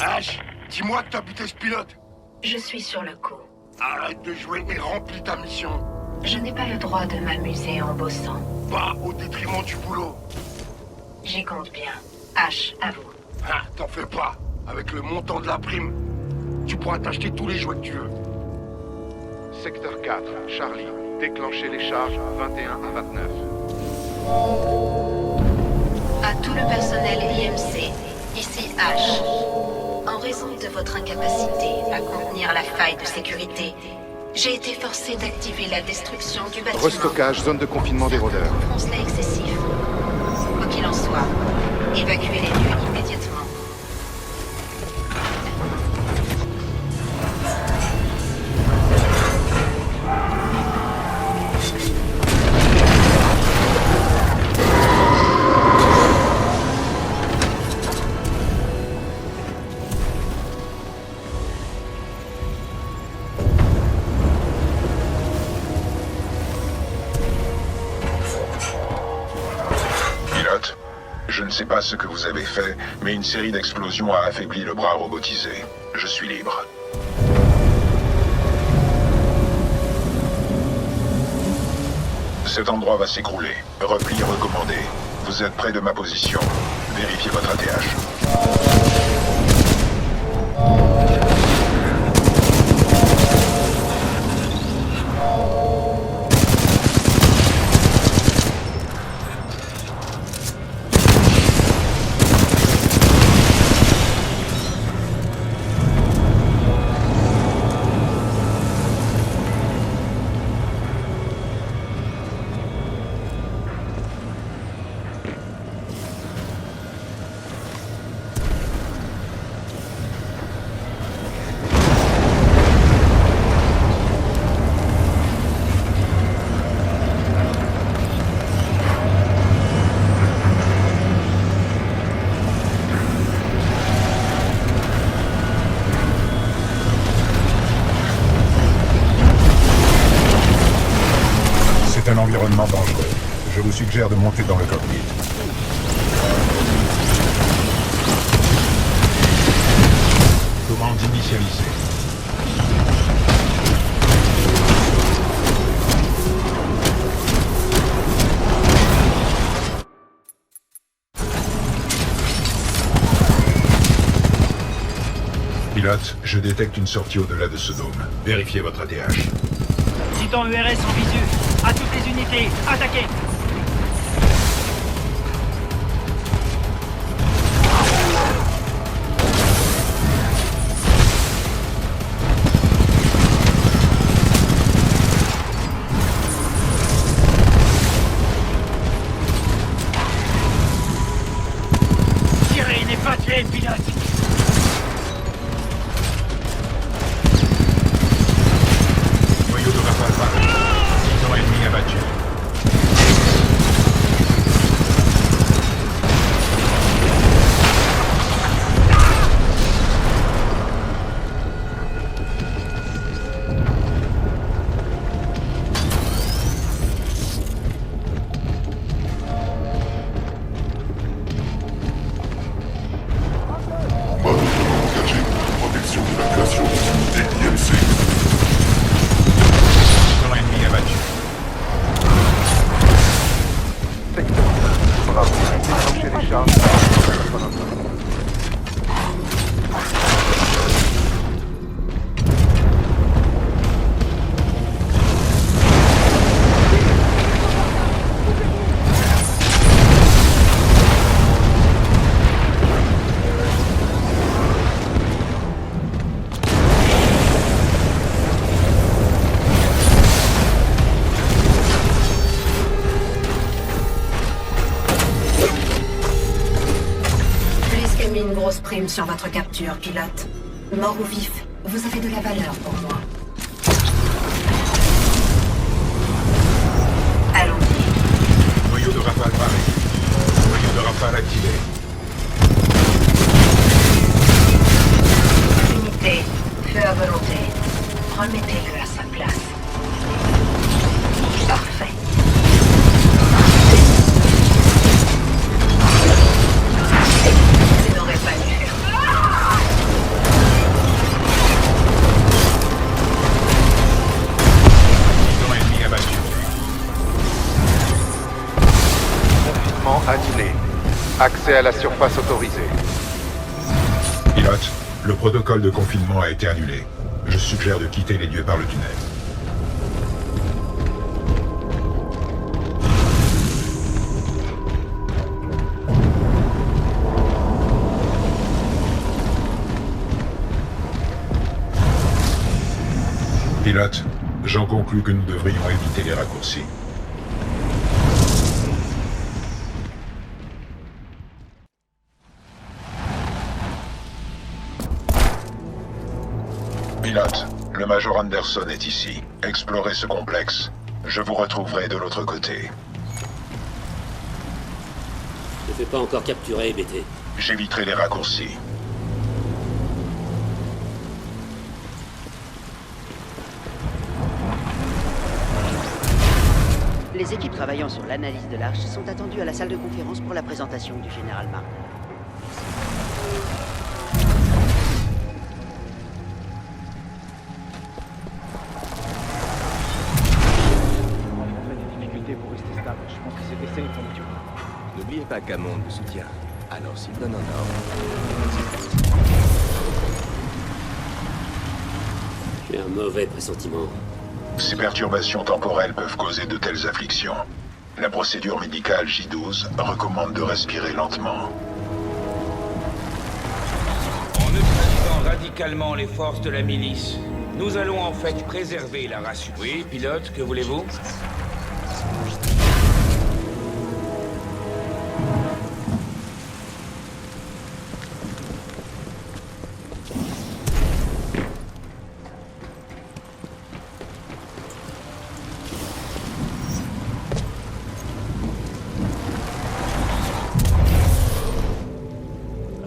Ash, dis-moi que t'as buté ce pilote. Je suis sur le coup. Arrête de jouer et remplis ta mission. Je n'ai pas le droit de m'amuser en bossant. Pas au détriment du boulot. J'y compte bien. H, à vous. Ah, t'en fais pas. Avec le montant de la prime, tu pourras t'acheter tous les jouets que tu veux. Secteur 4, Charlie. Déclenchez les charges 21 à 29. À tout le personnel IMC, ici H. En raison de votre incapacité à contenir la faille de sécurité, j'ai été forcé d'activer la destruction du bâtiment. Restockage, zone de confinement des rôdeurs. Certains trouveront cela excessif. Quoi qu'il en soit, évacuez les lieux immédiatement. Je ne sais pas ce que vous avez fait, mais une série d'explosions a affaibli le bras robotisé. Je suis libre. Cet endroit va s'écrouler. Repli recommandé. Vous êtes près de ma position. Vérifiez votre ATH. C'est un environnement dangereux. Je vous suggère de monter dans le cockpit. Commande initialisée. Pilote, je détecte une sortie au-delà de ce dôme. Vérifiez votre ATH. Titan ERS en visu. À toutes les unités, attaquez! Tirez, n'est pas tué, pilote! Noyau de rafale pareil. Titan ennemi abattu. Mode engagé. Protection d'évacuation des IMC. Titan ennemi abattu. Secteur 5, Bravo. Déclenchez les charges. Police a mis une grosse prime sur votre capture, pilote. Mort ou vif, vous avez de la valeur pour moi. Allons-y. Noyau de rafale pareil. Noyau de rafale activé. Unité, feu à volonté. Remettez-le à sa place. Parfait. Je n'aurais pas dû faire ça. Accès à la surface autorisée. Pilote, le protocole de confinement a été annulé. Je suggère de quitter les lieux par le tunnel. Pilote, j'en conclus que nous devrions éviter les raccourcis. Pilote, le Major Anderson est ici. Explorez ce complexe. Je vous retrouverai de l'autre côté. Ne fais pas encore capturer, BT. J'éviterai les raccourcis. Les équipes travaillant sur l'analyse de l'arche sont attendues à la salle de conférence pour la présentation du général Martin. N'oubliez pas qu'Hammond vous soutient. Alors s'il donne un ordre... J'ai un mauvais pressentiment. Ces perturbations temporelles peuvent causer de telles afflictions. La procédure médicale J12 recommande de respirer lentement. En neutralisant radicalement les forces de la milice, nous allons en fait préserver la race humaine. Oui, pilote, que voulez-vous?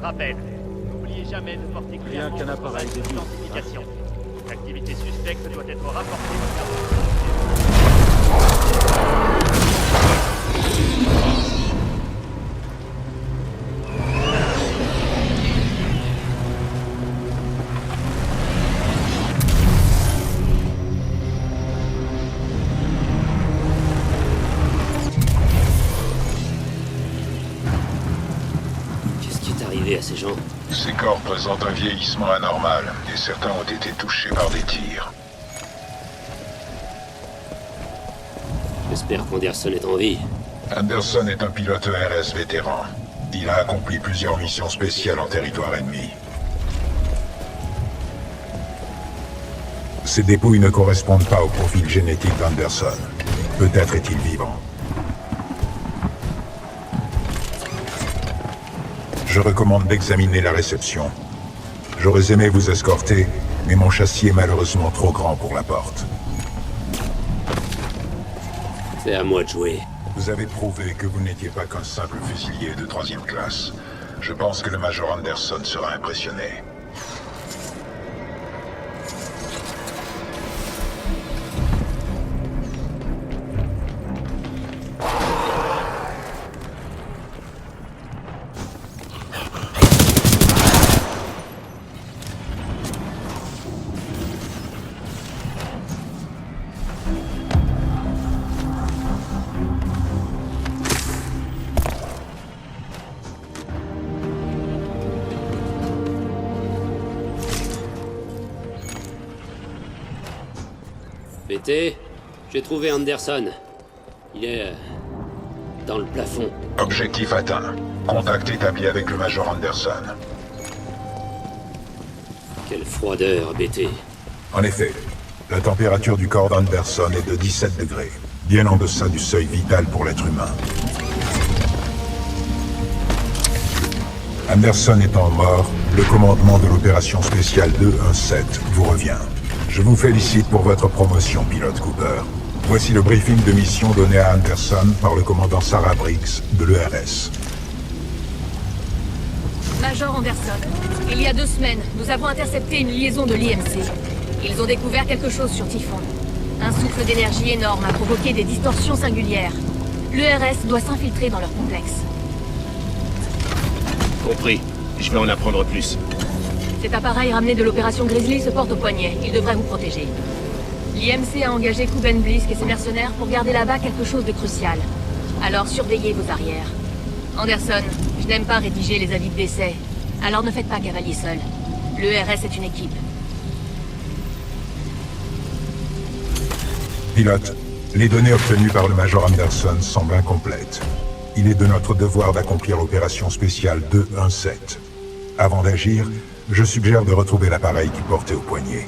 Rappel. N'oubliez jamais de porter clairement votre appareil d'identification. L'activité suspecte doit être rapportée au service. À ces gens. Ces corps présentent un vieillissement anormal, et certains ont été touchés par des tirs. J'espère qu'Anderson est en vie. Anderson est un pilote ERS vétéran. Il a accompli plusieurs missions spéciales en territoire ennemi. Ces dépouilles ne correspondent pas au profil génétique d'Anderson. Peut-être est-il vivant. Je recommande d'examiner la réception. J'aurais aimé vous escorter, mais mon châssis est malheureusement trop grand pour la porte. C'est à moi de jouer. Vous avez prouvé que vous n'étiez pas qu'un simple fusilier de 3e classe. Je pense que le Major Anderson sera impressionné. BT, j'ai trouvé Anderson. Il est... dans le plafond. Objectif atteint. Contact établi avec le Major Anderson. Quelle froideur, BT. En effet, la température du corps d'Anderson est de 17 degrés, bien en deçà du seuil vital pour l'être humain. Anderson étant mort, le commandement de l'opération spéciale 217 vous revient. Je vous félicite pour votre promotion, pilote Cooper. Voici le briefing de mission donné à Anderson par le commandant Sarah Briggs de l'ERS. Major Anderson, il y a 2 semaines, nous avons intercepté une liaison de l'IMC. Ils ont découvert quelque chose sur Typhon. Un souffle d'énergie énorme a provoqué des distorsions singulières. L'ERS doit s'infiltrer dans leur complexe. Compris. Je vais en apprendre plus. Cet appareil ramené de l'opération Grizzly se porte au poignet. Il devrait vous protéger. L'IMC a engagé Kuben Blisk et ses mercenaires pour garder là-bas quelque chose de crucial. Alors surveillez vos arrières. Anderson, Je n'aime pas rédiger les avis de décès. Alors ne faites pas cavalier seul. L'ERS est une équipe. Pilote, les données obtenues par le Major Anderson semblent incomplètes. Il est de notre devoir d'accomplir l'opération spéciale 217. Avant d'agir, je suggère de retrouver l'appareil qu'il portait au poignet.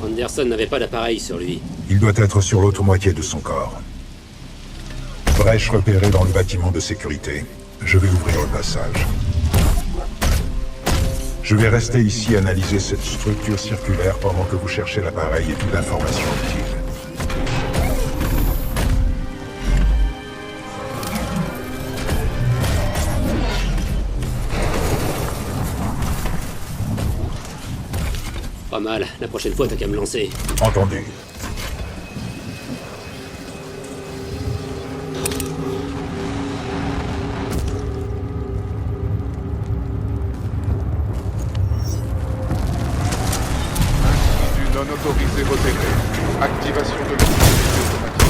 Anderson n'avait pas d'appareil sur lui. Il doit être sur l'autre moitié de son corps. Brèche repérée dans le bâtiment de sécurité. Je vais ouvrir le passage. Je vais rester ici analyser cette structure circulaire pendant que vous cherchez l'appareil et toute l'information utile. Pas mal. La prochaine fois, t'as qu'à me lancer. Entendu. Non autorisé repéré. Activation de l'outil automatique.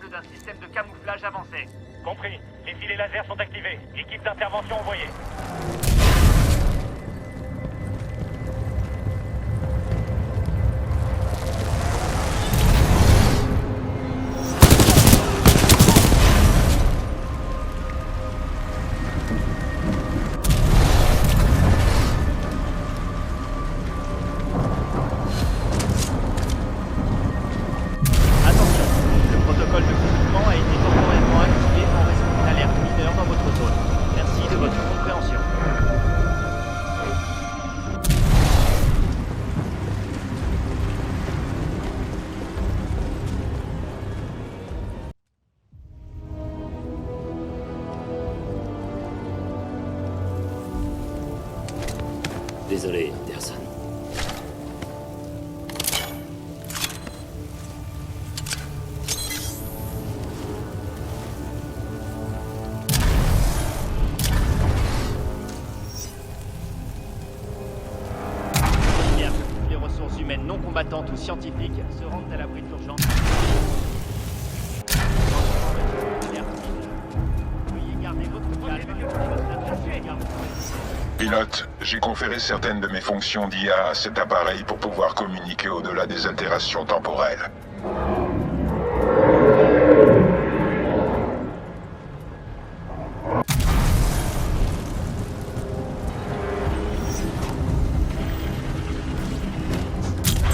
D'un système de camouflage avancé. Compris. Les filets laser sont activés. Équipe d'intervention envoyée. Désolé, Anderson. Les ressources humaines non combattantes ou scientifiques se rendent à l'abri d'urgence. Veuillez garder votre calme. Pilote, j'ai conféré certaines de mes fonctions d'IA à cet appareil pour pouvoir communiquer au-delà des altérations temporelles.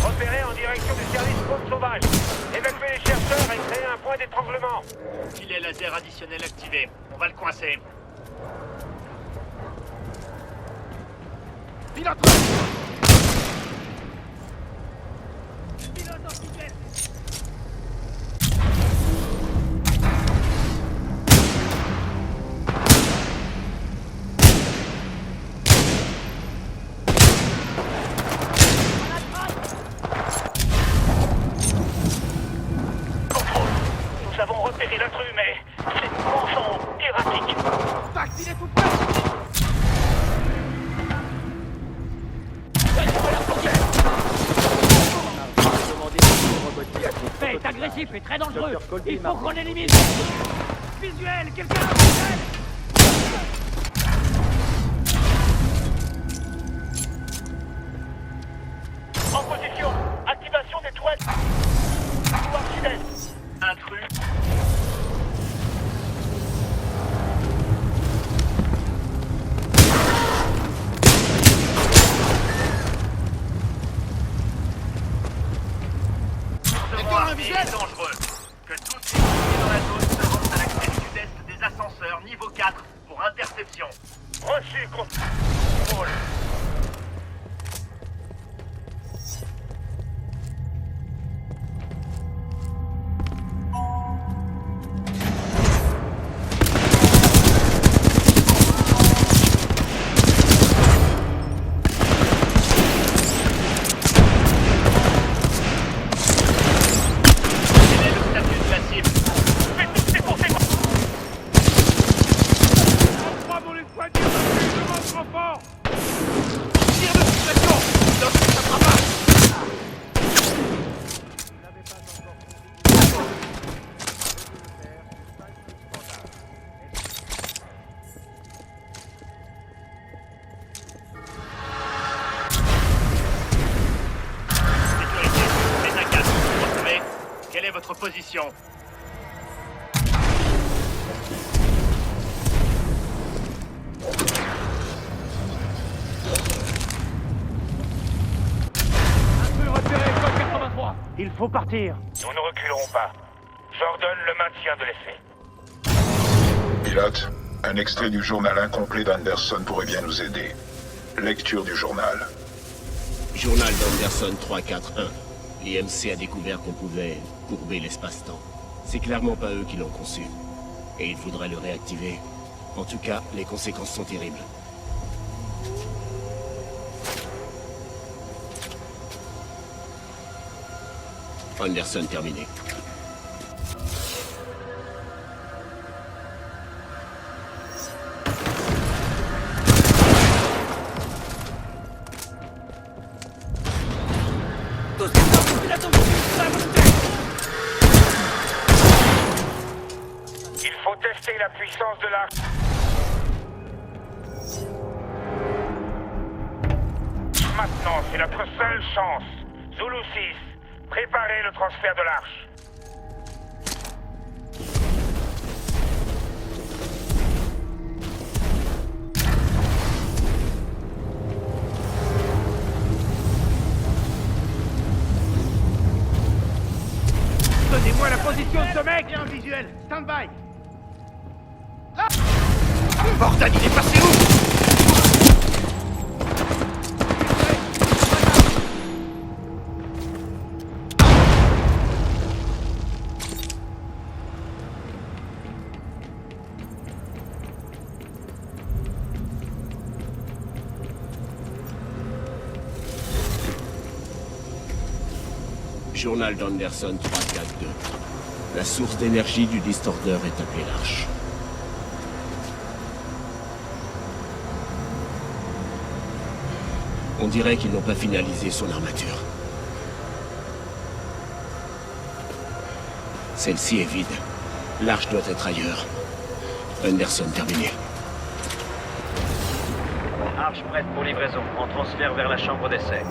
Repérez en direction du service faune sauvage. Évacuez les chercheurs et créez un point d'étranglement. Filet laser additionnel activé. On va le coincer. Pilote! Pilote en vitesse! Nous avons repéré l'intrus, mais ses mouvements sont erratiques. Vaccine est tout près! Est agressif et très dangereux. Il faut qu'on l'élimine. Visuel, quelqu'un a visuel. En position. Activation des toilettes. Couloir sud-est. position. Intrus repéré, code 83. Il faut partir. Nous ne reculerons pas. J'ordonne le maintien de l'effet. Pilote, un extrait du journal incomplet d'Anderson pourrait bien nous aider. Lecture du journal. Journal d'Anderson 341. L'IMC a découvert qu'on pouvait courber l'espace-temps. C'est clairement pas eux qui l'ont conçu. Et ils voudraient le réactiver. En tout cas, les conséquences sont terribles. Anderson terminé. Il faut tester la puissance de l'arche. Maintenant, c'est notre seule chance. Zulu 6, préparez le transfert de l'arche. Donnez-moi la position de ce mec. Bien visuel, stand-by. Là. Bordel, il est passé où? Journal d'Anderson 342. La source d'énergie du Distorder est appelée l'Arche. On dirait qu'ils n'ont pas finalisé son armature. Celle-ci est vide. L'Arche doit être ailleurs. Anderson terminé. Arche prête pour livraison. En transfert vers la chambre d'essai.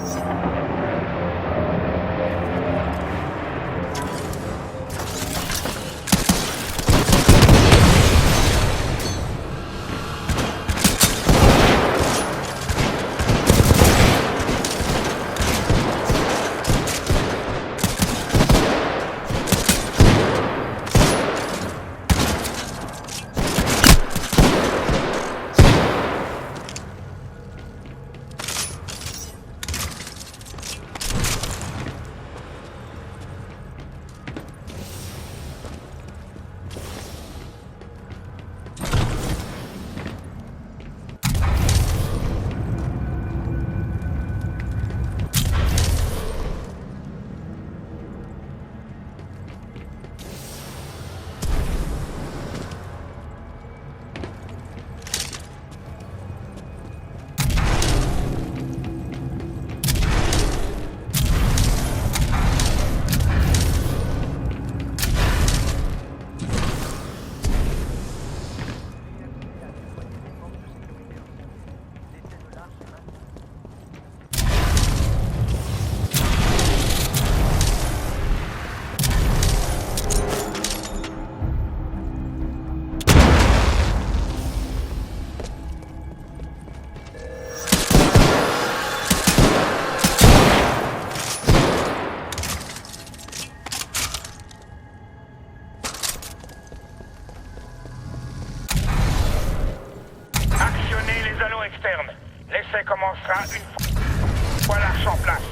L'essai commencera une fois l'arche en place.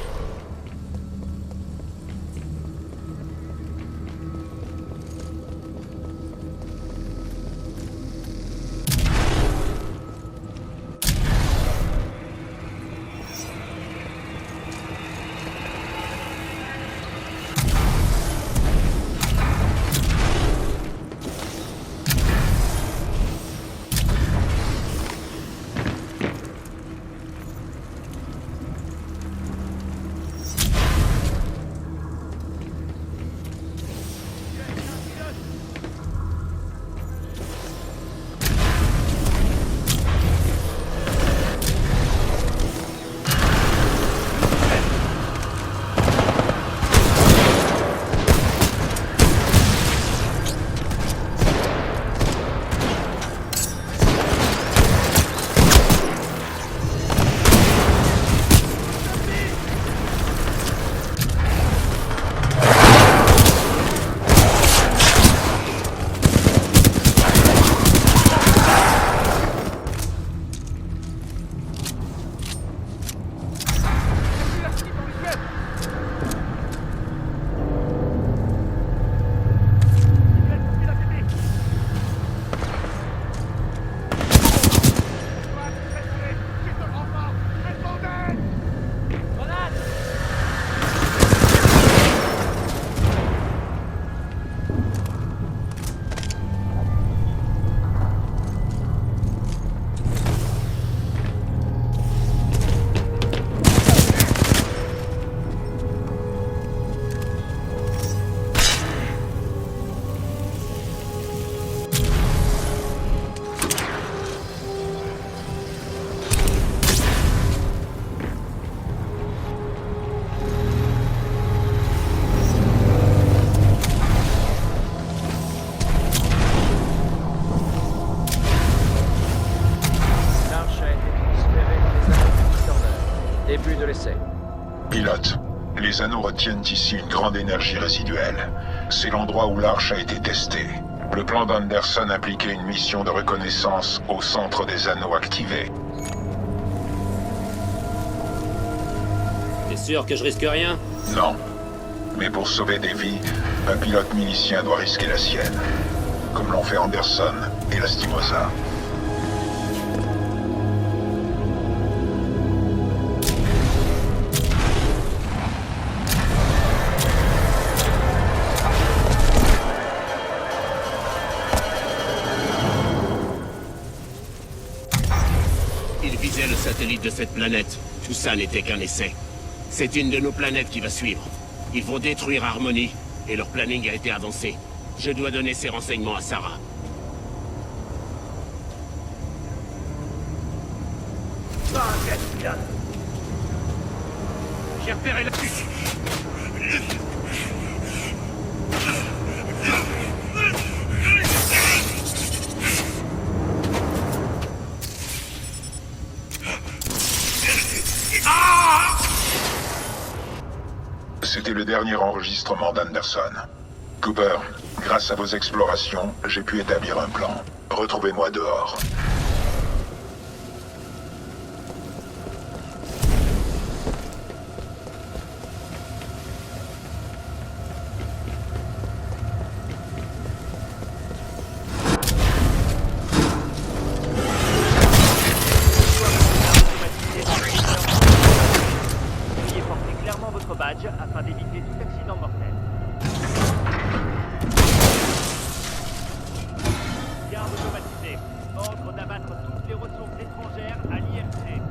l'essai. Pilote, les anneaux retiennent ici une grande énergie résiduelle. C'est l'endroit où l'arche a été testée. Le plan d'Anderson impliquait une mission de reconnaissance au centre des anneaux activés. T'es sûr que je risque rien? Non. Mais pour sauver des vies, un pilote milicien doit risquer la sienne. Comme l'ont fait Anderson et Lastimosa. Il visait le satellite de cette planète. Tout ça n'était qu'un essai. C'est une de nos planètes qui va suivre. Ils vont détruire Harmony, et leur planning a été avancé. Je dois donner ces renseignements à Sarah. J'ai repéré la... C'était le dernier enregistrement d'Anderson. Cooper, grâce à vos explorations, j'ai pu établir un plan. Retrouvez-moi dehors. Veuillez porter clairement votre badge afin d'éviter tout accident mortel. Garde automatisée. Ordre d'abattre toutes les ressources étrangères à l'IMC.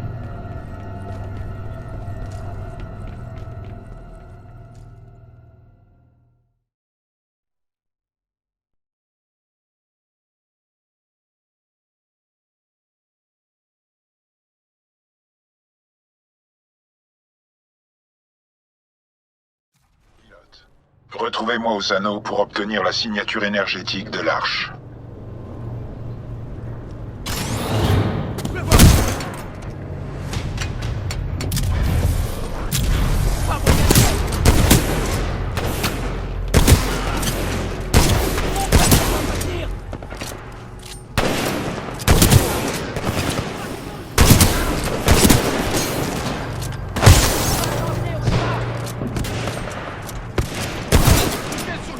Retrouvez-moi aux anneaux pour obtenir la signature énergétique de l'arche.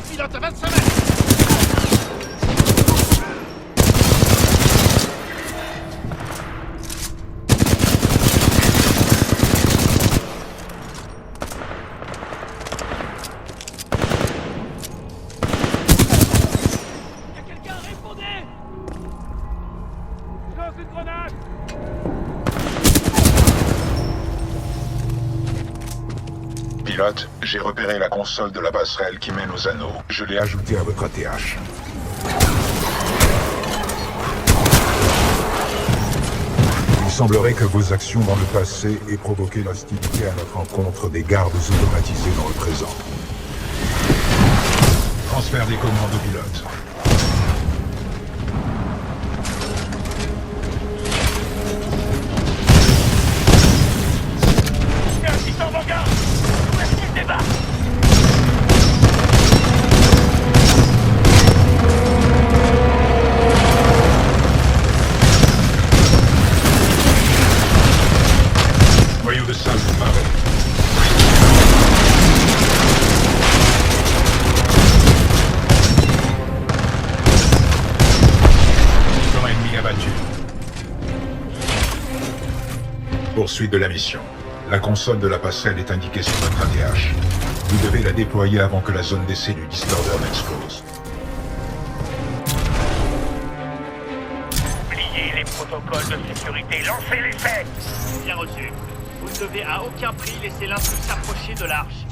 Pilote à 25 mètres. Y'a quelqu'un, répondez! Je lance une grenade! Pilote, j'ai repéré la console de la passerelle qui mène aux anneaux. Je l'ai ajoutée à votre ATH. Il semblerait que vos actions dans le passé aient provoqué l'hostilité à notre encontre des gardes automatisés dans le présent. Transfert des commandes au pilote. C'est un titan Vanguard! Où est-ce qu'il débat? Voyou de salle préparé. Plan ennemi abattu. Poursuite de la mission. La console de la passerelle est indiquée sur votre ATH. Vous devez la déployer avant que la zone d'essai du Distorder n'explose. Oubliez les protocoles de sécurité, lancez l'essai! Bien reçu. Vous ne devez à aucun prix laisser l'intrus s'approcher de l'arche.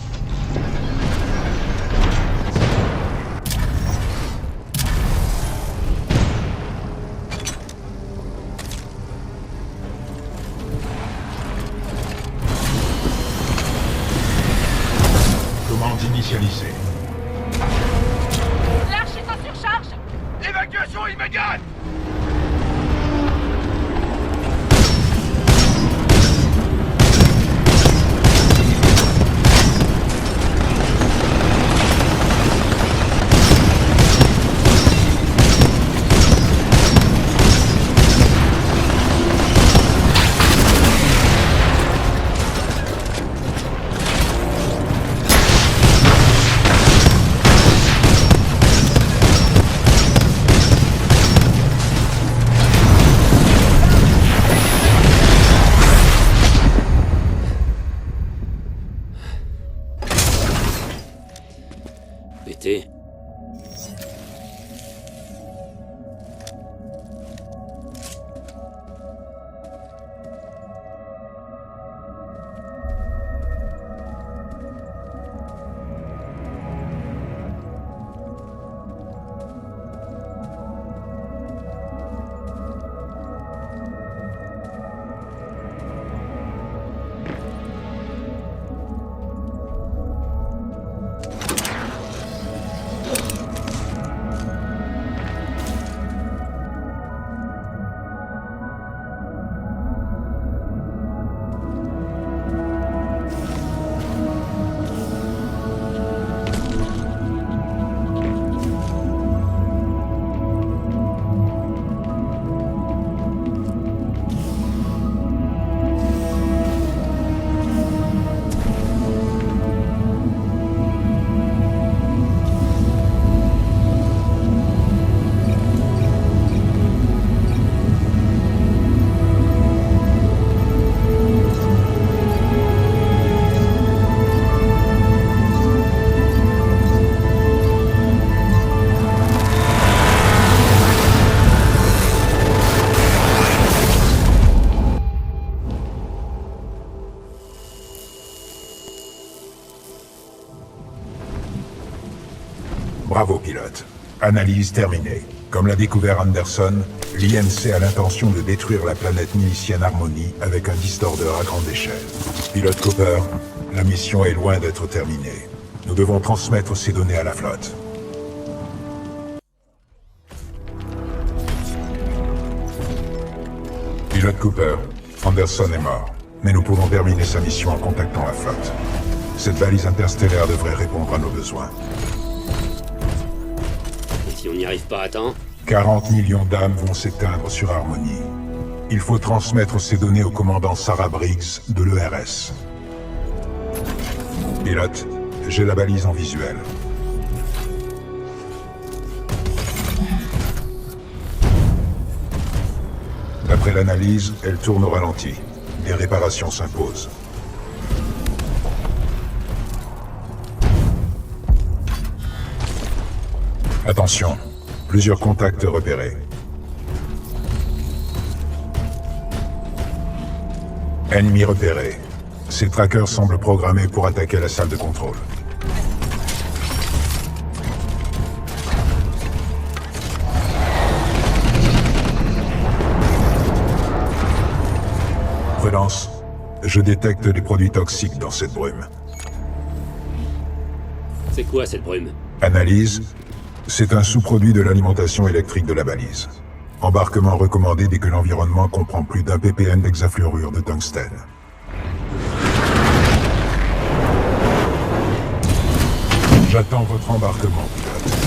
Commande initialisée. L'arche est en surcharge! Évacuation immédiate! Analyse terminée. Comme l'a découvert Anderson, l'IMC a l'intention de détruire la planète milicienne Harmony avec un distordeur à grande échelle. Pilote Cooper, la mission est loin d'être terminée. Nous devons transmettre ces données à la flotte. Pilote Cooper, Anderson est mort, mais nous pouvons terminer sa mission en contactant la flotte. Cette balise interstellaire devrait répondre à nos besoins. Et si on n'y arrive pas à temps? 40 millions d'âmes vont s'éteindre sur Harmony. Il faut transmettre ces données au commandant Sarah Briggs de l'ERS. Pilote, j'ai la balise en visuel. D'après l'analyse, elle tourne au ralenti. Des réparations s'imposent. Attention, plusieurs contacts repérés. Ennemi repéré. Ces trackers semblent programmés pour attaquer la salle de contrôle. Prudence, je détecte des produits toxiques dans cette brume. C'est quoi cette brume? Analyse, c'est un sous-produit de l'alimentation électrique de la balise. Embarquement recommandé dès que l'environnement comprend plus d'1 ppm d'hexafluorure de tungstène. J'attends votre embarquement, pilote.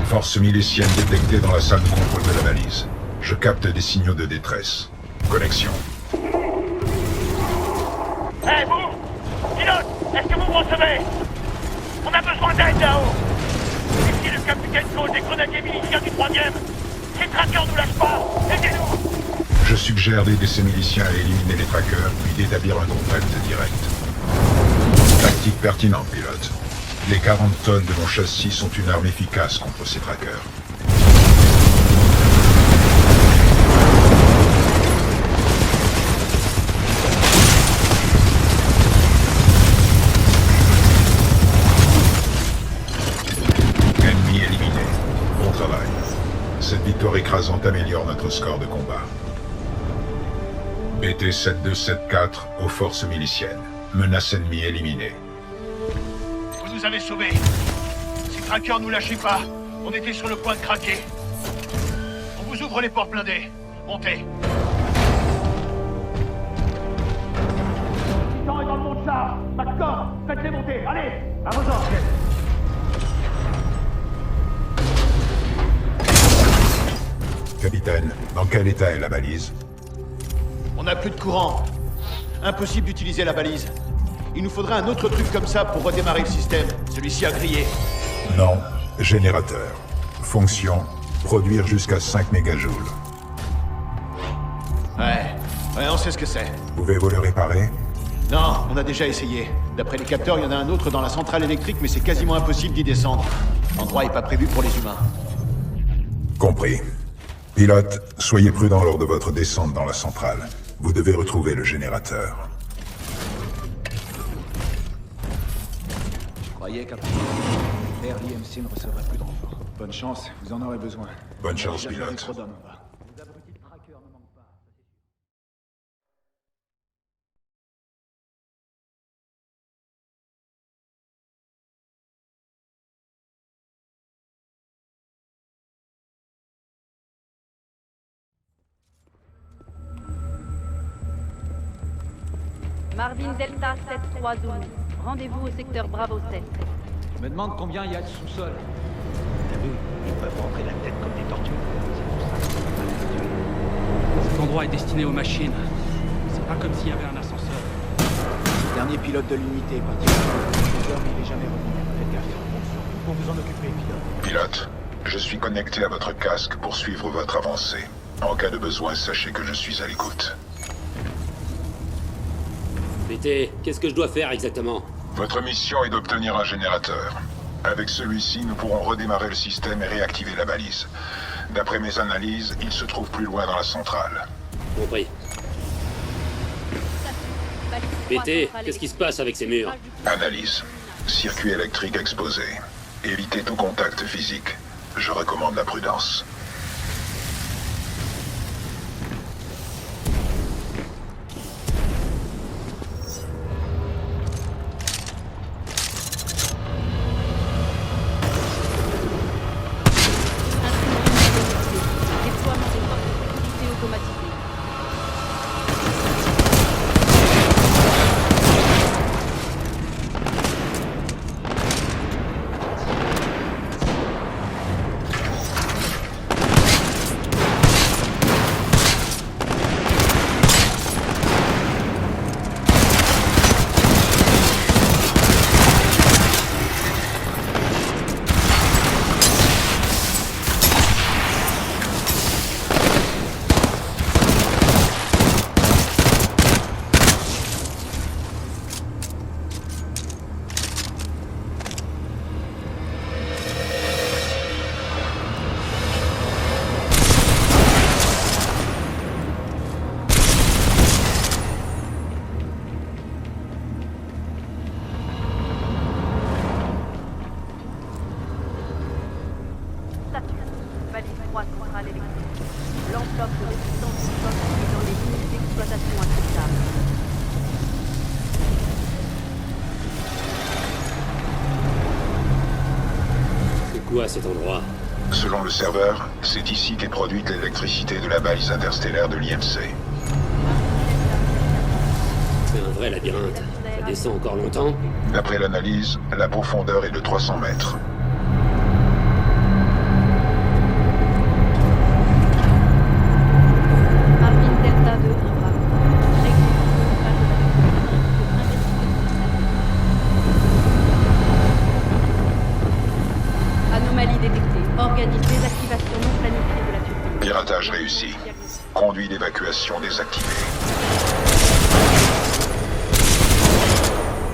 Force milicienne détectée dans la salle de contrôle de la balise. Je capte des signaux de détresse. Connexion. Hé, vous! Pilote, est-ce que vous me recevez? On a besoin d'aide là-haut! Ici le capitaine Cole des grenadiers miliciens du 3e! Ces trackers nous lâchent pas! Aidez-nous! Je suggère d'aider ces miliciens à éliminer les trackers, puis d'établir un contact direct. Tactique pertinente, pilote. Les 40 tonnes de mon châssis sont une arme efficace contre ces trackers. Ennemi éliminé. Bon travail. Cette victoire écrasante améliore notre score de combat. BT 7274 aux forces miliciennes. Menace ennemie éliminée. Vous nous avez sauvés. Ces trackers nous lâchaient pas. On était sur le point de craquer. On vous ouvre les portes blindées. Montez. Le temps est dans le monde char. D'accord. Faites-les monter. Allez, à vos ordres. Capitaine, dans quel état est la balise? On n'a plus de courant. Impossible d'utiliser la balise. Il nous faudrait un autre truc comme ça pour redémarrer le système. Celui-ci a grillé. Non. Générateur. Fonction. Produire jusqu'à 5 mégajoules. Ouais, on sait ce que c'est. Pouvez-vous le réparer? Non, on a déjà essayé. D'après les capteurs, il y en a un autre dans la centrale électrique, mais c'est quasiment impossible d'y descendre. L'endroit n'est pas prévu pour les humains. Compris. Pilote, soyez prudent lors de votre descente dans la centrale. Vous devez retrouver le générateur. Je croyais qu'après l'air, l'IMC ne recevrait plus de renfort. Bonne chance, vous en aurez besoin. Bonne chance, pilote. Marvin Delta 7312. Rendez-vous au secteur Bravo 7. Je me demande combien il y a de sous-sol. T'as vu? Ils peuvent rentrer la tête comme des tortues. C'est pour ça qu'on va pas les tuer. Cet endroit est destiné aux machines. C'est pas comme s'il y avait un ascenseur. Le dernier pilote de l'unité est parti. Il est jamais revenu. Faites gaffe. Pour vous en occuper, pilote. Pilote, je suis connecté à votre casque pour suivre votre avancée. En cas de besoin, sachez que je suis à l'écoute. BT, qu'est-ce que je dois faire exactement? Votre mission est d'obtenir un générateur. Avec celui-ci, nous pourrons redémarrer le système et réactiver la balise. D'après mes analyses, il se trouve plus loin dans la centrale. Compris. BT, qu'est-ce qui se passe avec ces murs? Analyse. Circuit électrique exposé. Évitez tout contact physique. Je recommande la prudence. L'enveloppe de résistance du bloc est dans les limites d'exploitation acceptables. C'est quoi cet endroit? Selon le serveur, c'est ici qu'est produite l'électricité de la balise interstellaire de l'IMC. C'est un vrai labyrinthe. Ça descend encore longtemps? D'après l'analyse, la profondeur est de 300 mètres. Organise désactivation non planifiée de la turbine. Piratage réussi. Conduit d'évacuation désactivé.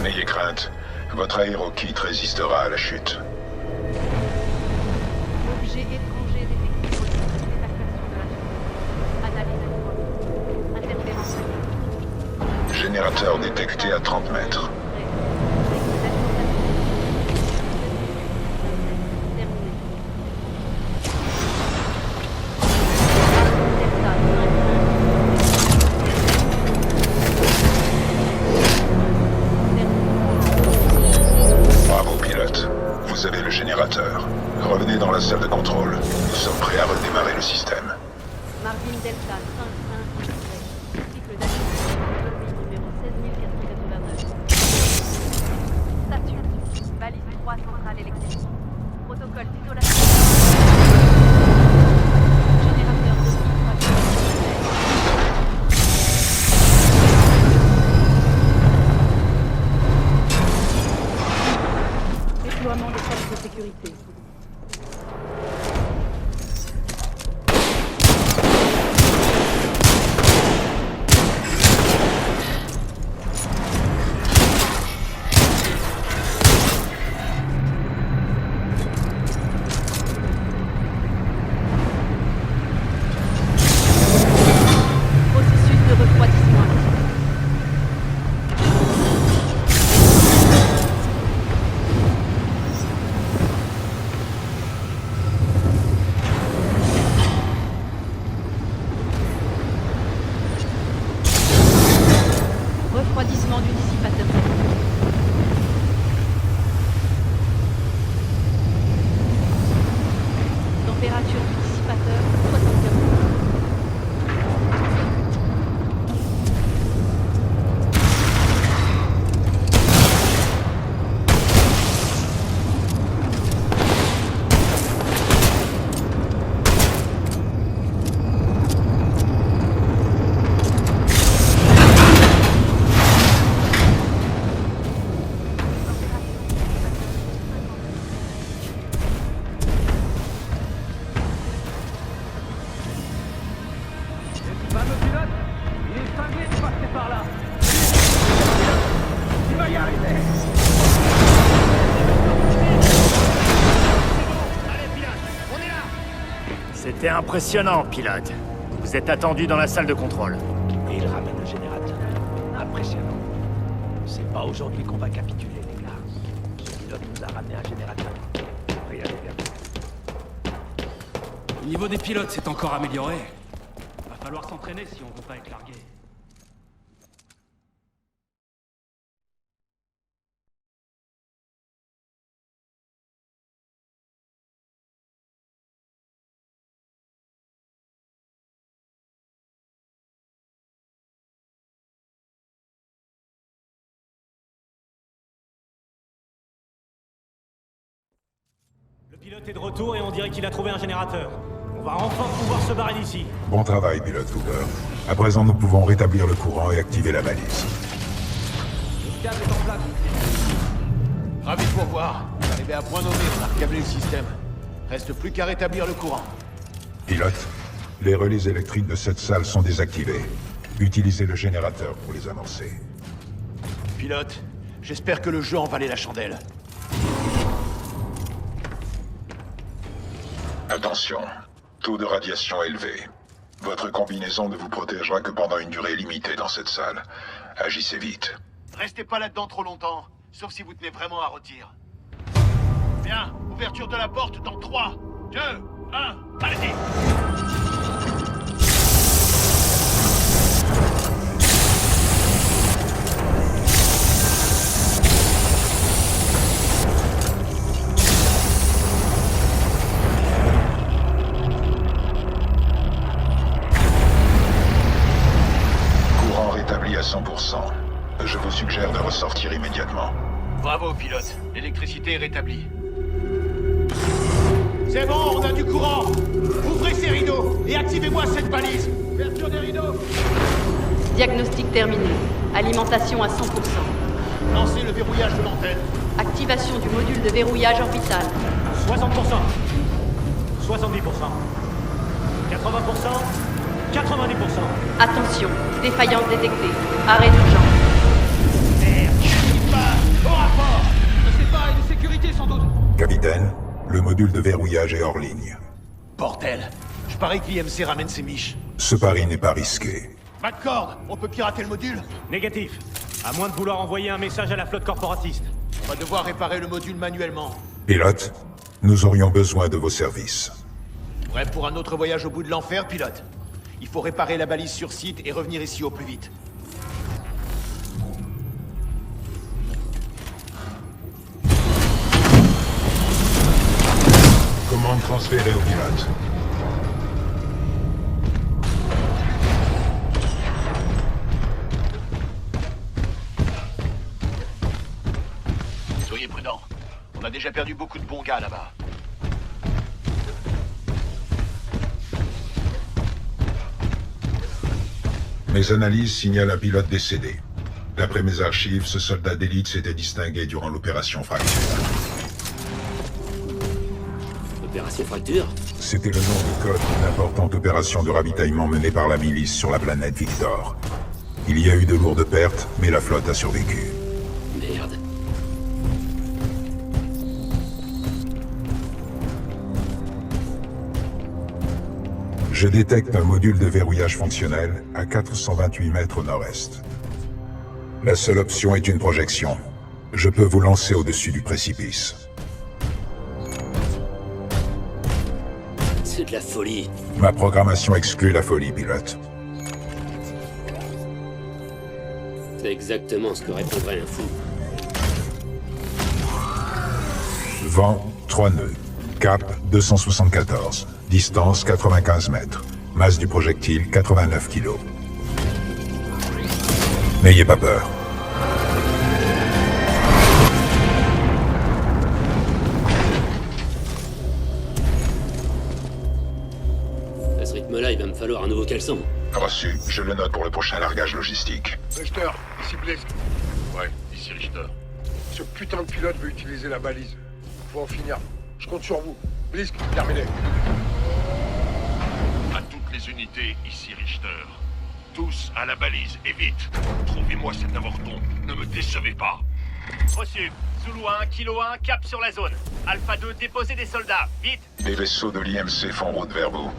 N'ayez crainte. Votre aérokit résistera à la chute. Objet étranger détecté. Évacuation de la turbine. Analyse. Interférence. Générateur détecté à 30 mètres. Vous avez le générateur. Revenez dans la salle de contrôle. Nous sommes prêts à redémarrer le système. Marvin Delta 5-1, cycle d'activation numéro 16489. Saturne, balise 3 centrale électrique. Protocole d'isolation. Générateur de déploiement des forces de sécurité. Processus de refroidissement. Refroidissement du dissipateur. Température du dissipateur 75. Fameux pilote, il est cinglé de passer par là. Il va y arriver. Allez, pilote, on est là. C'était impressionnant, pilote. Vous êtes attendu dans la salle de contrôle. Et il ramène le générateur. Impressionnant. C'est pas aujourd'hui qu'on va capituler, les gars. ramener un générateur. Rien n'est perdu. Le niveau des pilotes s'est encore amélioré. Va falloir s'entraîner si on veut pas être largué. Le pilote est de retour et on dirait qu'il a trouvé un générateur. On va enfin pouvoir se barrer d'ici. Bon travail, pilote Cooper. À présent, nous pouvons rétablir le courant et activer la balise. Le câble est en place. Ravi de vous voir. Arrivé à point nommé, on a recablé le système. Reste plus qu'à rétablir le courant. Pilote, les relais électriques de cette salle sont désactivés. Utilisez le générateur pour les amorcer. Pilote, j'espère que le jeu en valait la chandelle. Attention, taux de radiation élevé. Votre combinaison ne vous protégera que pendant une durée limitée dans cette salle. Agissez vite. Restez pas là-dedans trop longtemps, sauf si vous tenez vraiment à rôtir. Bien, ouverture de la porte dans 3, 2, 1, allez-y! À 100%. Je vous suggère de ressortir immédiatement. Bravo, pilote. L'électricité est rétablie. C'est bon, on a du courant. Ouvrez ces rideaux et activez-moi cette balise. Ouverture des rideaux. Diagnostic terminé. Alimentation à 100%. Lancez le verrouillage de l'antenne. Activation du module de verrouillage orbital. 60%. 70%. 80%. 90%. Attention, défaillance détectée. Arrêt d'urgence. Merde, j'arrive pas. Au rapport. C'est pas une sécurité sans doute. Capitaine, le module de verrouillage est hors ligne. Bordel. Je parie que l'IMC ramène ses miches. Ce pari n'est pas risqué. McCord, on peut pirater le module? Négatif. À moins de vouloir envoyer un message à la flotte corporatiste. On va devoir réparer le module manuellement. Pilote, nous aurions besoin de vos services. Prêt pour un autre voyage au bout de l'enfer, pilote? Il faut réparer la balise sur site et revenir ici au plus vite. Commande transférée au pilote. Soyez prudents. On a déjà perdu beaucoup de bons gars là-bas. Mes analyses signalent un pilote décédé. D'après mes archives, ce soldat d'élite s'était distingué durant l'opération Fracture. Opération Fracture? C'était le nom de code d'une importante opération de ravitaillement menée par la milice sur la planète Victor. Il y a eu de lourdes pertes, mais la flotte a survécu. Merde. Je détecte un module de verrouillage fonctionnel à 428 mètres au nord-est. La seule option est une projection. Je peux vous lancer au-dessus du précipice. C'est de la folie. Ma programmation exclut la folie, pilote. C'est exactement ce que répondrait un fou. Vent, 3 nœuds. Cap, 274. Distance, 95 mètres. Masse du projectile, 89 kg. N'ayez pas peur. À ce rythme-là, il va me falloir un nouveau caleçon. Reçu. Je le note pour le prochain largage logistique. Richter, ici Blisk. Ouais, ici Richter. Ce putain de pilote veut utiliser la balise. Faut en finir. Je compte sur vous. Blisk, terminé. À toutes les unités, ici Richter. Tous à la balise, et vite. Trouvez-moi cet avorton. Ne me décevez pas. Reçu. Zulu 1, Kilo 1, cap sur la zone. Alpha 2, déposez des soldats. Vite. Les vaisseaux de l'IMC font route vers vous.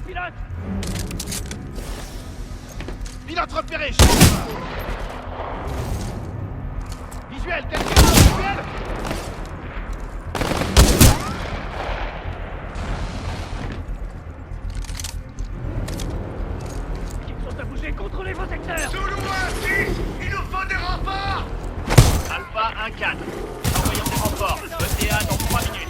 pilote! Pilote repéré, chef! Visuel, quelqu'un! Visuel! Ils sont à bouger, contrôlez vos secteurs! Zulu 1-6, il nous faut des renforts! Alpha 1-4, envoyons des renforts. ETA dans 3 minutes.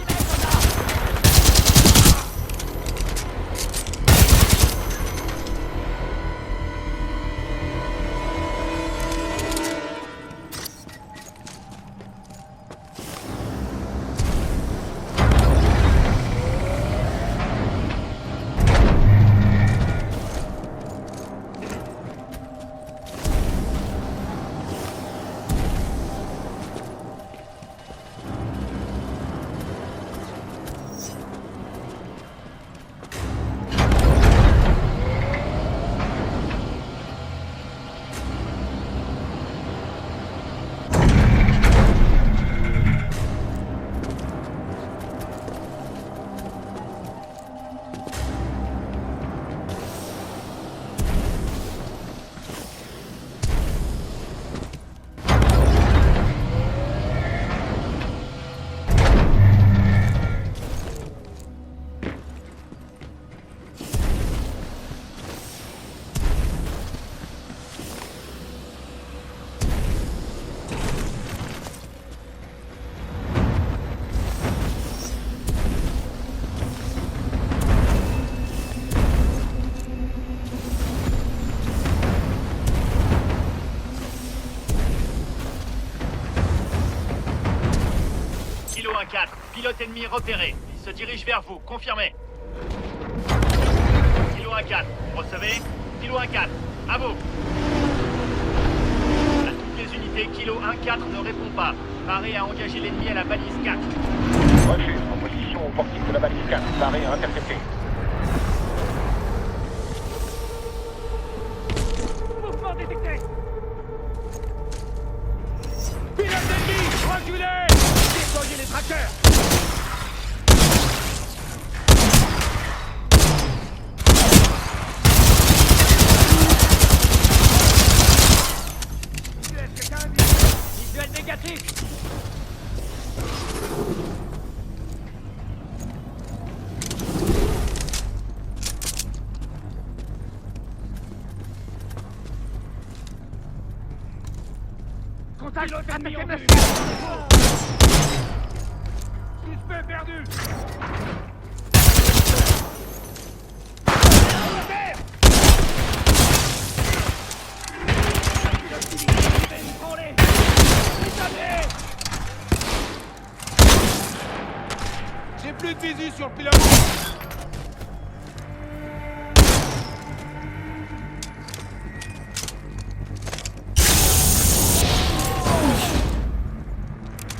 Kilo 1-4, pilote ennemi repéré. Il se dirige vers vous, confirmez. Kilo 1-4, recevez. Kilo 1-4, à vous. À toutes les unités, Kilo 1-4 ne répond pas. Paré à engager l'ennemi à la balise 4. Refuse, en position au portique de la balise 4. Paré à intercepter. Mouvement détecté! Pilote ennemi, reculez! Déployez les traqueurs! Visuel négatif! Contact, attaquez ma suspect perdu! J'ai plus de visu sur le pilote!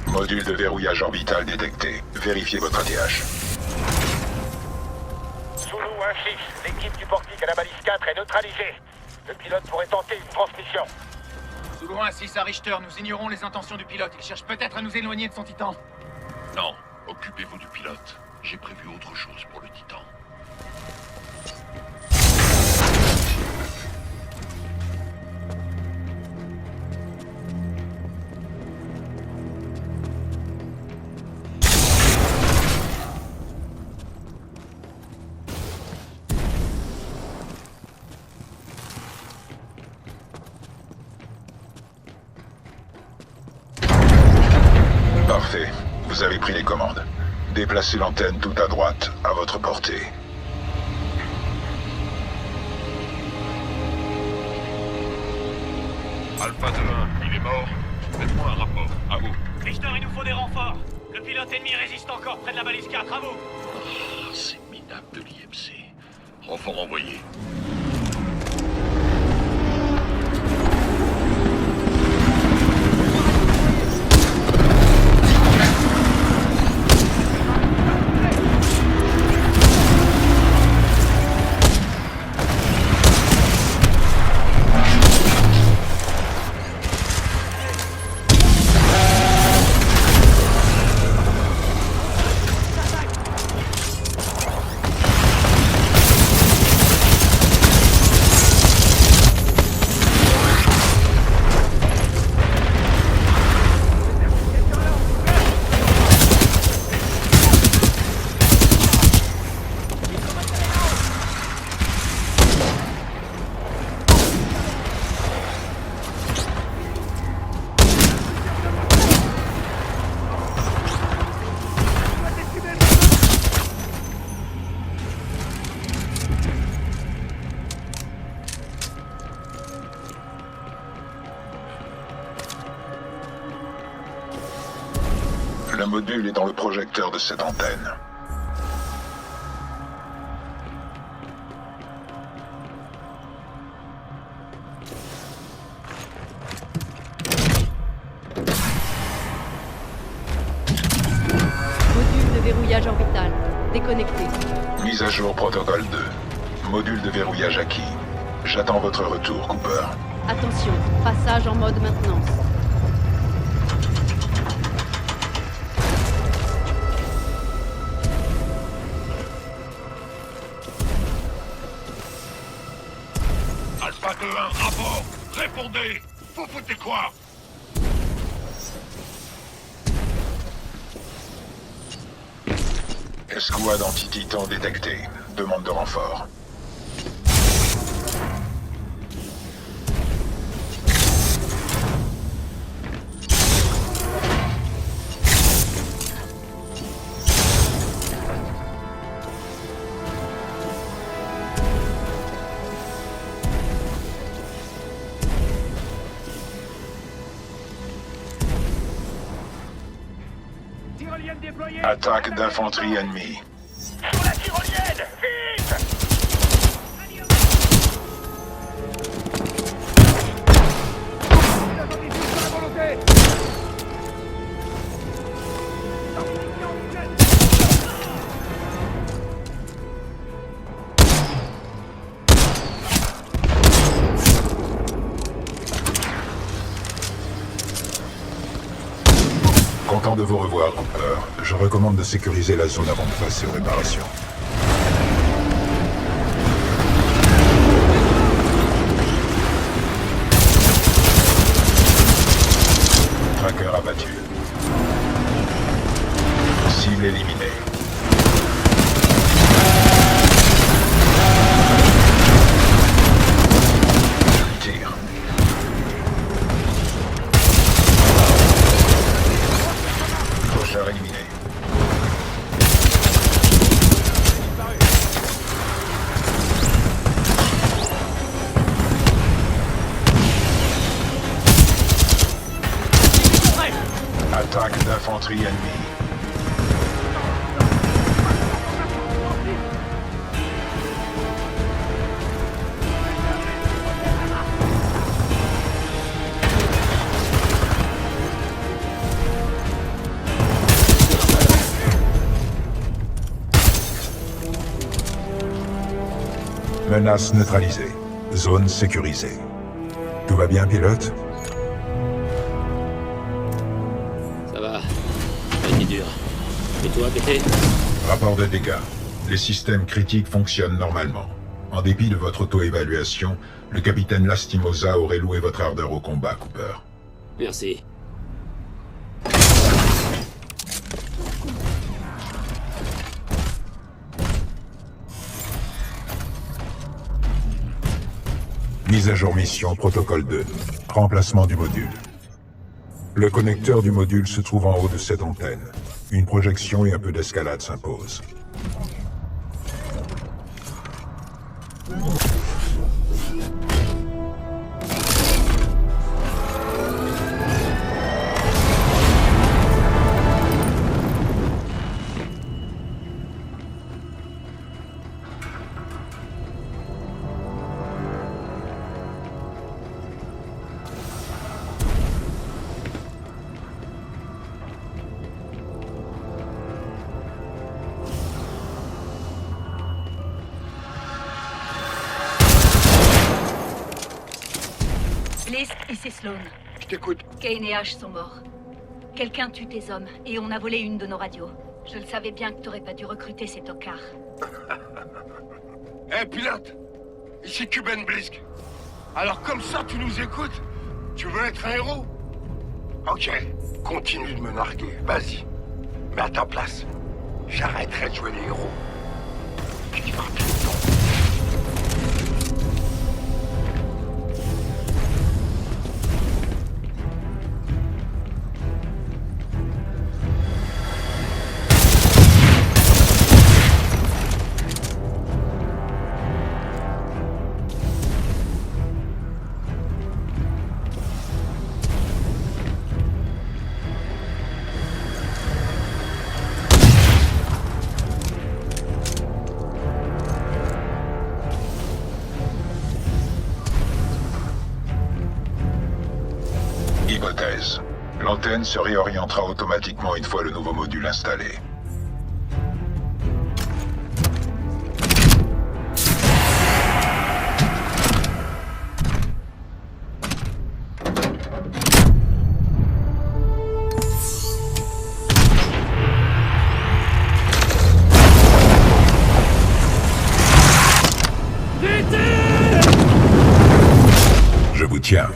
Module de verrouillage orbital détecté. Vérifiez votre ATH. Zulu 1-6, l'équipe du portique à la balise 4 est neutralisée. Le pilote pourrait tenter une transmission. Zulu 1-6 à Richter, nous ignorons les intentions du pilote. Il cherche peut-être à nous éloigner de son titan. Non, occupez-vous du pilote. J'ai prévu autre chose pour le Titan. Parfait. Vous avez pris les commandes. Déplacez l'antenne tout à droite, à votre portée. Alpha 2-1, il est mort. Faites-moi un rapport. À vous. Richter, il nous faut des renforts. Le pilote ennemi résiste encore près de la balise 4, à vous. Ah, c'est minable de l'IMC. Renfort envoyé. Le module est dans le projecteur de cette antenne. Module de verrouillage orbital. Déconnecté. Mise à jour protocole 2. Module de verrouillage acquis. J'attends votre retour, Cooper. Attention, passage en mode maintenance. Alpha 2-1, rapport. Répondez. Vous foutez quoi? Escouade anti-titan détectée. Demande de renfort. Tyrolienne déployée. Attaque d'infanterie ennemie. Sur la tyrolienne! Vite! Content de vous revoir, Cooper. Je recommande de sécuriser la zone avant de passer aux réparations. Tracker abattu. Cible éliminée. Je tire. Clochard éliminé. Attaque d'infanterie ennemie. Menace neutralisée. Zone sécurisée. Tout va bien, pilote? Ça va. Rien qui dure. Et toi, PT? Rapport de dégâts. Les systèmes critiques fonctionnent normalement. En dépit de votre auto-évaluation, le capitaine Lastimosa aurait loué votre ardeur au combat, Cooper. Merci. Mise à jour mission protocole 2. Remplacement du module. Le connecteur du module se trouve en haut de cette antenne. Une projection et un peu d'escalade s'imposent. Blisk, ici Sloan. Je t'écoute. Kane et Ash sont morts. Quelqu'un tue tes hommes, et on a volé une de nos radios. Je le savais bien que t'aurais pas dû recruter ces tocards. Hé, pilote! Ici Kuben Blisk. Alors comme ça, tu nous écoutes? Tu veux être un héros? Ok, continue de me narguer, vas-y. Mais à ta place, j'arrêterai de jouer les héros. Et tu vas tout le temps. 13. L'antenne se réorientera automatiquement une fois le nouveau module installé. Je vous tiens.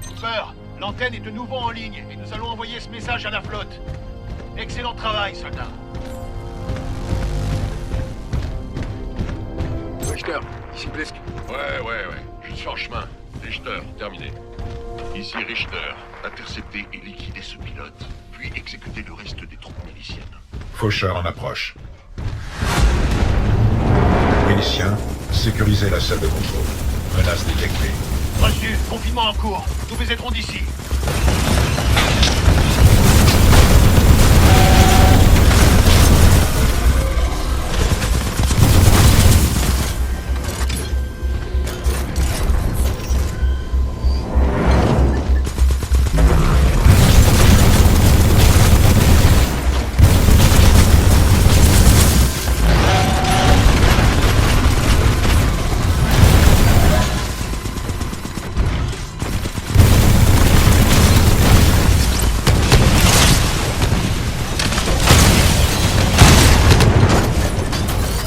Cooper, l'antenne est de nouveau en ligne et nous allons envoyer ce message à la flotte. Excellent travail, soldat. Richter, ici Blisk. Ouais. Je suis en chemin. Richter, terminé. Ici Richter. Intercepter et liquider ce pilote, puis exécuter le reste des troupes miliciennes. Faucheur en approche. Miliciens, sécurisez la salle de contrôle. Menace détectée. Reçu, confinement en cours. Nous pénétrons d'ici.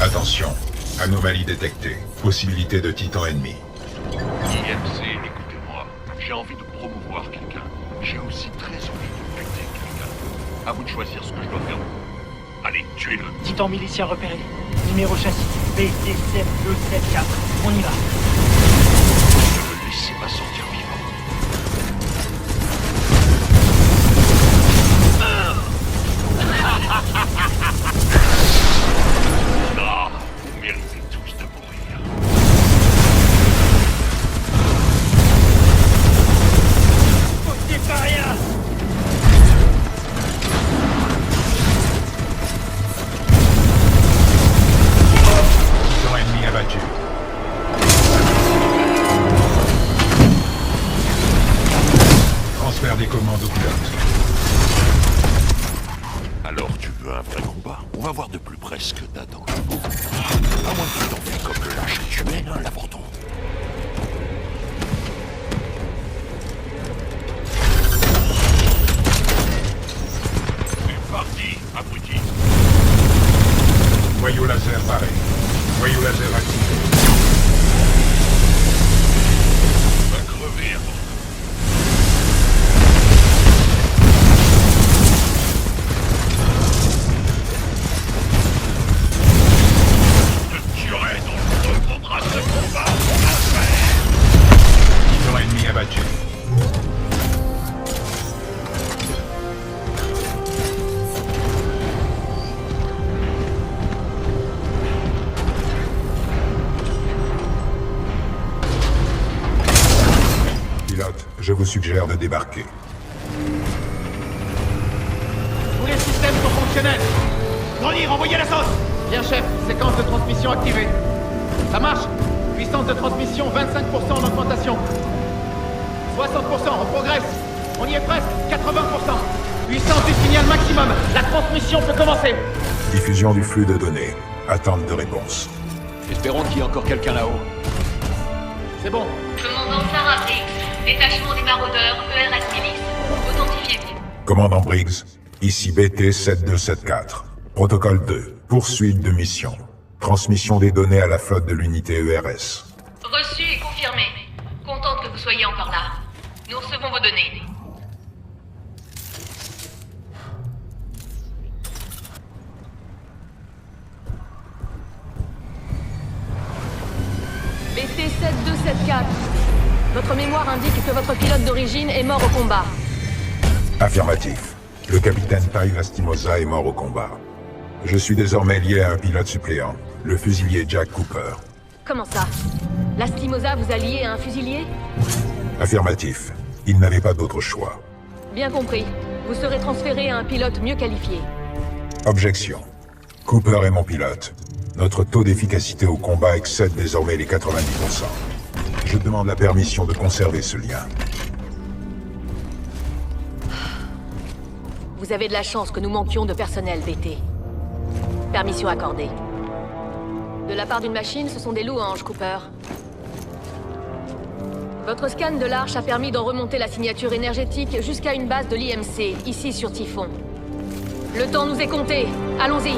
Attention, anomalie détectée. Possibilité de titan ennemi. IMC, écoutez-moi. J'ai envie de promouvoir quelqu'un. J'ai aussi très envie de buter quelqu'un. À vous de choisir ce que je dois faire. Allez, tuez-le. Titan milicien repéré. Numéro châssis BT7274. On y va. Ne me laissez pas sortir vivant. Non, vous méritez tous de mourir. C'est pas rien. Titan ennemi abattu. Transfert des commandes au pilote. Alors tu veux un vrai combat? On va voir de plus près ce que t'as dans le bout. À moins que tu t'enfuis comme le lâche que tu es, l'abandon. C'est parti, abruti. Noyau laser barré. Noyau laser activé. Va crever avant. Titan ennemi abattu. Pilote, je vous suggère de débarquer. Tous les systèmes sont fonctionnels. Grenir, envoyez la sauce. Bien, chef. Séquence de transmission activée. Ça marche. Puissance de transmission 25% en augmentation. 60%, on progresse. On y est presque. 80%. Puissance du signal maximum. La transmission peut commencer. Diffusion du flux de données. Attente de réponse. Espérons qu'il y ait encore quelqu'un là-haut. C'est bon. Commandant Sarah Briggs, détachement des maraudeurs, ERS Milice. Authentifiez-vous. Commandant Briggs, ici BT7274. Protocole 2. Poursuite de mission. Transmission des données à la flotte de l'unité ERS. Reçu et confirmé. Contente que vous soyez encore là. Nous recevons vos données. BT7274. Votre mémoire indique que votre pilote d'origine est mort au combat. Affirmatif. Le capitaine Tai Lastimosa est mort au combat. Je suis désormais lié à un pilote suppléant, le fusilier Jack Cooper. Comment ça? Lastimosa vous a lié à un fusilier? Affirmatif. Il n'avait pas d'autre choix. Bien compris. Vous serez transféré à un pilote mieux qualifié. Objection. Cooper est mon pilote. Notre taux d'efficacité au combat excède désormais les 90%. Je demande la permission de conserver ce lien. Vous avez de la chance que nous manquions de personnel, BT. Permission accordée. De la part d'une machine, ce sont des louanges, Cooper. Votre scan de l'Arche a permis d'en remonter la signature énergétique jusqu'à une base de l'IMC, ici sur Typhon. Le temps nous est compté. Allons-y.